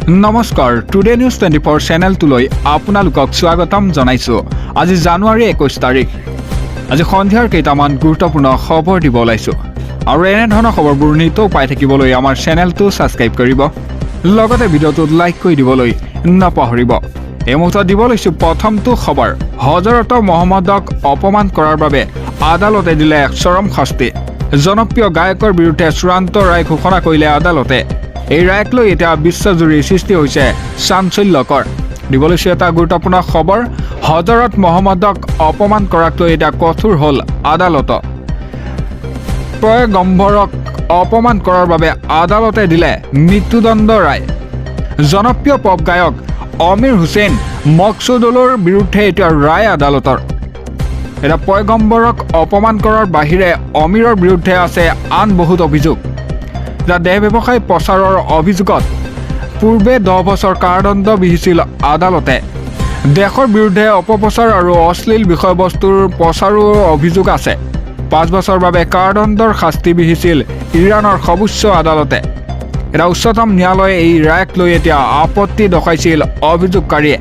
নমস্কাৰ today news 24 চেনেলটোলৈ আপোনালোকক স্বাগতম জনাইছো। আজি জানুৱাৰী 21 তাৰিখ। আজি সন্ধিয়াৰ কেইটামান গুৰুত্বপূৰ্ণ খবৰ দিব ওলাইছো আৰু এনে ধৰণৰ খবৰবোৰ নিতৌ পাই থাকিবলৈ আমাৰ চেনেলটো ছাবস্ক্ৰাইব কৰিব, লগতে ভিডিঅ'টোত লাইক কৰি দিবলৈ নাপাহৰিব। এই মুহূৰ্তত দিব লৈছো প্ৰথমটো খবৰ। হজৰত মহম্মদক অপমান কৰাৰ বাবে আদালতে দিলে চৰম শাস্তি। জনপ্ৰিয় গায়কৰ বিৰুদ্ধে চূড়ান্ত ৰায় ঘোষণা কৰিলে আদালতে। এই ৰায়ক লৈ এতিয়া বিশ্বজুৰি সৃষ্টি হৈছে চাঞ্চল্যকৰ। দিব লৈছো এটা গুৰুত্বপূৰ্ণ খবৰ। হজৰত মহম্মদক অপমান কৰাক লৈ এতিয়া কঠোৰ হ'ল আদালত। পয়গম্বৰক অপমান কৰাৰ বাবে আদালতে দিলে মৃত্যুদণ্ড ৰায়। জনপ্ৰিয় পপ গায়ক অমিৰ হুছেইন মকছুদুলৰ বিৰুদ্ধে এতিয়া ৰায় আদালতৰ। এতিয়া পয়গম্বৰক অপমান কৰাৰ বাহিৰে অমিৰৰ বিৰুদ্ধে আছে আন বহুত অভিযোগ। দেহ ব্যৱসায় প্ৰচাৰৰ অভিযোগত পূৰ্বে 10 বছৰ কাৰাদণ্ড বিহিছিল আদালতে। দেশৰ বিৰুদ্ধে অপপ্ৰচাৰ আৰু অশ্লীল বিষয়বস্তুৰ প্ৰচাৰো অভিযোগ আছে। 5 বছৰৰ বাবে কাৰাদণ্ডৰ শাস্তি বিহিছিল ইৰাণৰ সৰ্বোচ্চ আদালতে। এটা উচ্চতম ন্যায়ালয়ে এই ৰায়ক লৈ এতিয়া আপত্তি দৰ্শাইছিল অভিযোগকাৰীয়ে।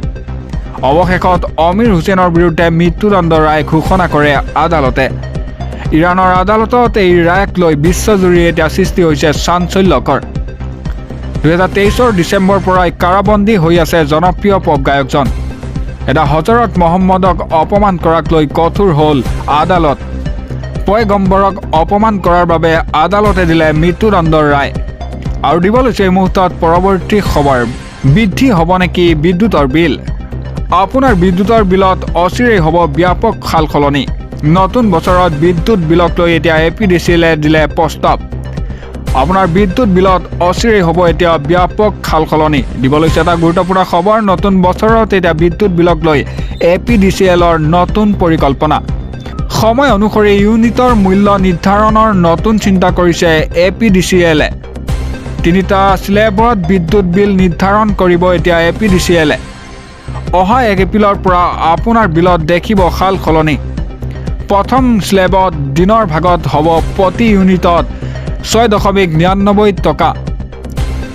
অৱশেষত অমিৰ হুছেইনৰ বিৰুদ্ধে মৃত্যুদণ্ড ৰায় ঘোষণা কৰে আদালতে। ইৰাণৰ আদালতত এই ৰায়ক লৈ বিশ্বজুৰি এতিয়া সৃষ্টি হৈছে চাঞ্চল্যকৰ। 2023 ডিচেম্বৰৰ পৰাই কাৰাবন্দী হৈ আছে জনপ্ৰিয় পপ গায়কজন। এটা হজৰত মহম্মদক অপমান কৰাক লৈ কঠোৰ হ'ল আদালত। পয়গম্বৰক অপমান কৰাৰ বাবে আদালতে দিলে মৃত্যুদণ্ডৰ ৰায়। আৰু দিব লৈছে এই মুহূৰ্তত পৰৱৰ্তী খবৰ। বৃদ্ধি হ'ব নেকি বিদ্যুতৰ বিল? আপোনাৰ বিদ্যুতৰ বিলত অচিৰেই হ'ব ব্যাপক সাল সলনি। নতুন বছৰত বিদ্যুৎ বিলক লৈ এতিয়া APDCL দিলে প্ৰস্তাৱ। আপোনাৰ বিদ্যুৎ বিলত অচিৰেই হ'ব এতিয়া ব্যাপক সাল সলনি। দিব লৈছে এটা গুৰুত্বপূৰ্ণ খবৰ। নতুন বছৰত এতিয়া বিদ্যুৎ বিলক লৈ APDCLৰ নতুন পৰিকল্পনা। সময় অনুসৰি ইউনিটৰ মূল্য নিৰ্ধাৰণৰ নতুন চিন্তা কৰিছে APDCLে। 3টা স্লেবত বিদ্যুৎ বিল নিৰ্ধাৰণ কৰিব এতিয়া APDCLে। অহা 1 এপ্ৰিলৰ পৰা আপোনাৰ বিলত দেখিব সাল সলনি। প্ৰথম স্লেবত দিনৰ ভাগত হ'ব প্ৰতি ইউনিটত 6.99 টকা।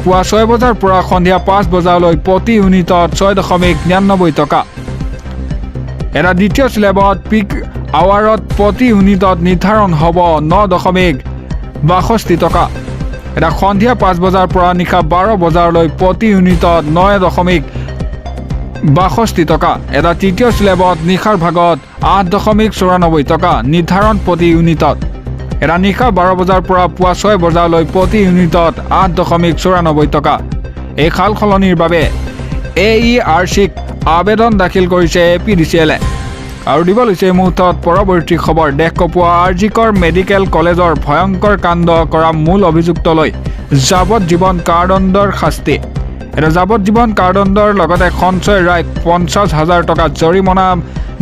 পুৱা 6 বজাৰ পৰা সন্ধিয়া 5 বজালৈ প্ৰতি ইউনিটত 6.99 টকা। এটা দ্বিতীয় স্লেবত পিক আৱাৰত প্ৰতি ইউনিটত নিৰ্ধাৰণ হ'ব 9.62 টকা। এটা সন্ধিয়া 5 বজাৰ পৰা নিশা 12 বজালৈ প্ৰতি ইউনিটত 9.62 টকা। এটা তৃতীয় স্লেবত নিশাৰ ভাগত 8.94 টকা নিৰ্ধাৰণ প্ৰতি ইউনিটত। এটা নিশা 12 বজাৰ পৰা পুৱা 6 বজালৈ প্ৰতি ইউনিটত 8.94 টকা। এই সাল সলনিৰ বাবে AERCক আবেদন দাখিল কৰিছে APDCLে। আৰু দিব লৈছে এই মুহূৰ্তত পৰৱৰ্তী খবৰ। দেশ কঁপোৱা আৰজিকৰ মেডিকেল কলেজৰ ভয়ংকৰ কাণ্ড কৰা মূল অভিযুক্তলৈ যাৱজ্জীৱন কাৰাদণ্ডৰ শাস্তি। এটা যাৱজ্জীৱন কাৰাদণ্ডৰ লগতে সঞ্চয় ৰায়ক 50,000 টকা জৰিমনা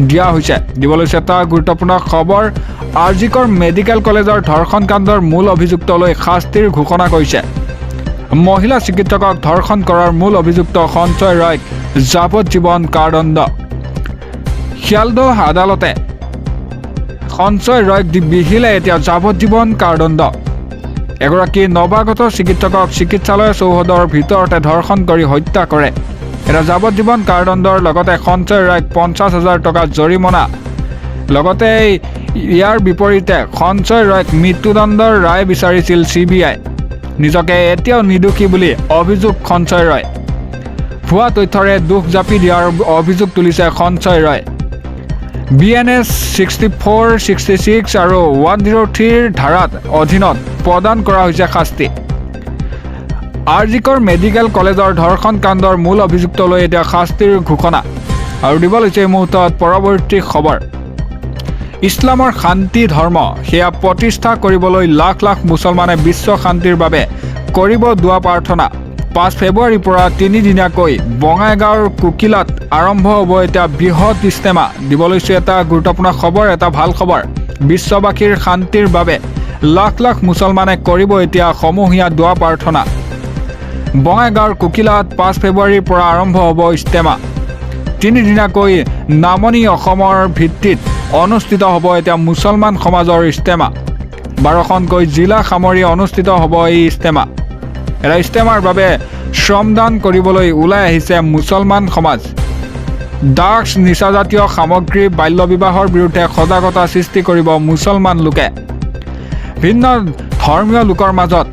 দিয়া হৈছে। দিব লৈছে এটা গুৰুত্বপূৰ্ণ খবৰ। আৰজিকৰ মেডিকেল কলেজৰ ধৰ্ষণ কাণ্ডৰ মূল অভিযুক্তলৈ শাস্তিৰ ঘোষণা কৰিছে। মহিলা চিকিৎসকক ধৰ্ষণ কৰাৰ মূল অভিযুক্ত সঞ্চয় ৰায়ক যাৱজ্জীৱন কাৰাদণ্ড। শিয়ালদহ আদালতে সঞ্চয় ৰায়ক বিহিলে এতিয়া যাৱজ্জীৱন কাৰাদণ্ড। এগৰাকী নৱাগত চিকিৎসকক চিকিৎসালয়ৰ চৌহদৰ ভিতৰতে ধৰ্ষণ কৰি হত্যা কৰে। এটা যাৱজ্জীৱন কাৰাদণ্ডৰ লগতে সঞ্চয় ৰায়ক 50,000 টকা জৰিমনা। লগতে ইয়াৰ বিপৰীতে সঞ্চয় ৰায়ক মৃত্যুদণ্ডৰ ৰায় বিচাৰিছিল CBI। নিজকে এতিয়াও নিৰ্দোষী বুলি অভিযোগ সঞ্চয় ৰায়। ভুৱা তথ্যৰে দোষ জাপি দিয়াৰ অভিযোগ তুলিছে সঞ্চয় ৰায়। BNS 64, 66 আৰু 103 ধাৰাত অধীনত প্ৰদান কৰা হৈছে শাস্তি। আৰজিকৰ মেডিকেল কলেজৰ ধৰ্ষণ কাণ্ডৰ মূল অভিযুক্তলৈ এতিয়া শাস্তিৰ ঘোষণা। আৰু দিব লৈছে এই মুহূৰ্তত পৰৱৰ্তী খবৰ। ইছলামৰ শান্তি ধৰ্ম সেয়া প্ৰতিষ্ঠা কৰিবলৈ লাখ লাখ মুছলমানে বিশ্ব শান্তিৰ বাবে কৰিব দোৱা প্ৰাৰ্থনা। 5 ফেব্ৰুৱাৰীৰ পৰা 3 দিনীয়াকৈ বঙাইগাঁৱৰ কুকিলাত আৰম্ভ হ'ব এতিয়া বৃহৎ ইজতেমা। দিব লৈছে এটা গুৰুত্বপূৰ্ণ খবৰ, এটা ভাল খবৰ। বিশ্ববাসীৰ শান্তিৰ বাবে লাখ লাখ মুছলমানে কৰিব এতিয়া সমূহীয়া দোৱা প্ৰাৰ্থনা। বঙাইগাঁৱৰ কুকিলাত 5 ফেব্ৰুৱাৰীৰ পৰা আৰম্ভ হ'ব ইজতেমা। 3 দিনীয়াকৈ নামনি অসমৰ ভিত্তিত অনুষ্ঠিত হ'ব এতিয়া মুছলমান সমাজৰ ইজতেমা। 12খনকৈ জিলা সামৰি অনুষ্ঠিত হ'ব এই ইজতেমা। এটা ইজতেমাৰ বাবে শ্ৰমদান কৰিবলৈ ওলাই আহিছে মুছলমান সমাজ। ড্ৰাগছ, নিচাজাতীয় সামগ্ৰী, বাল্য বিবাহৰ বিৰুদ্ধে সজাগতা সৃষ্টি কৰিব মুছলমান লোকে। ভিন্ন ধৰ্মীয় লোকৰ মাজত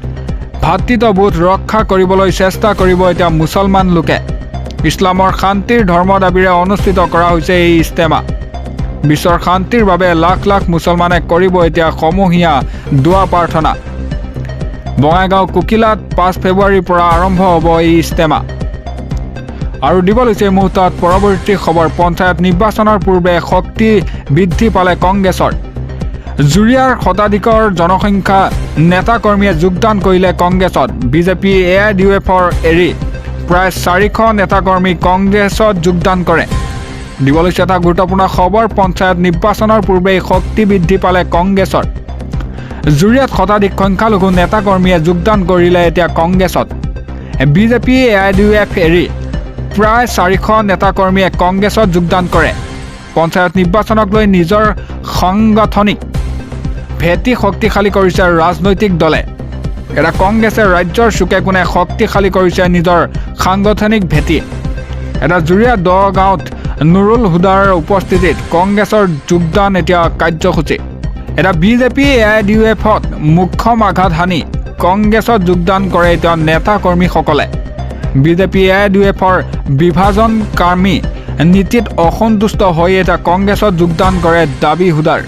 ভাতৃত্ববোধ ৰক্ষা কৰিবলৈ চেষ্টা কৰিব এতিয়া মুছলমান লোকে। ইছলামৰ শান্তিৰ ধৰ্ম দাবীৰে অনুষ্ঠিত কৰা হৈছে এই ইজতেমা। বিশ্বৰ শান্তিৰ বাবে লাখ লাখ মুছলমানে কৰিব এতিয়া সমূহীয়া দোৱা প্ৰাৰ্থনা। বঙাইগাঁও কুকিলাত 5 ফেব্ৰুৱাৰীৰ পৰা আৰম্ভ হ'ব এই ইজতেমা। আৰু দিব লৈছে এই মুহূৰ্তত পৰৱৰ্তী খবৰ। পঞ্চায়ত নিৰ্বাচনৰ পূৰ্বে শক্তি বৃদ্ধি পালে কংগ্ৰেছৰ। জুৰিয়াৰ শতাধিকৰ জনসংখ্যা নেতাকৰ্মীয়ে যোগদান কৰিলে কংগ্ৰেছত। বিজেপি AIUDFৰ এৰি প্ৰায় 400 নেতাকৰ্মী কংগ্ৰেছত যোগদান কৰে। দিব লৈছে এটা গুৰুত্বপূৰ্ণ খবৰ। পঞ্চায়ত নিৰ্বাচনৰ পূৰ্বেই শক্তি বৃদ্ধি পালে কংগ্ৰেছৰ। জুৰিয়াত শতাধিক সংখ্যালঘু নেতাকৰ্মীয়ে যোগদান কৰিলে এতিয়া কংগ্ৰেছত। বিজেপি AIUDF এৰি প্ৰায় 400 নেতাকৰ্মীয়ে কংগ্ৰেছত যোগদান কৰে। পঞ্চায়ত নিৰ্বাচনক লৈ নিজৰ সাংগঠনিক ভেটি শক্তিশালী কৰিছে ৰাজনৈতিক দলে। এটা কংগ্ৰেছে ৰাজ্যৰ চুকে কোণে শক্তিশালী কৰিছে নিজৰ সাংগঠনিক ভেটি। এটা জুৰিয়া 10 গাঁৱত নুৰুল হুদাৰ উপস্থিতিত কংগ্ৰেছৰ যোগদান এতিয়া কাৰ্যসূচী। এটা বিজেপি AIUDFত মুখ্যম আঘাত হানি কংগ্ৰেছত যোগদান কৰে এতিয়া নেতাকৰ্মীসকলে। বিজেপি AIUDFৰ বিভাজনকামী নীতিত অসন্তুষ্ট হৈ এতিয়া কংগ্ৰেছত যোগদান কৰে দাবী হুদাৰ।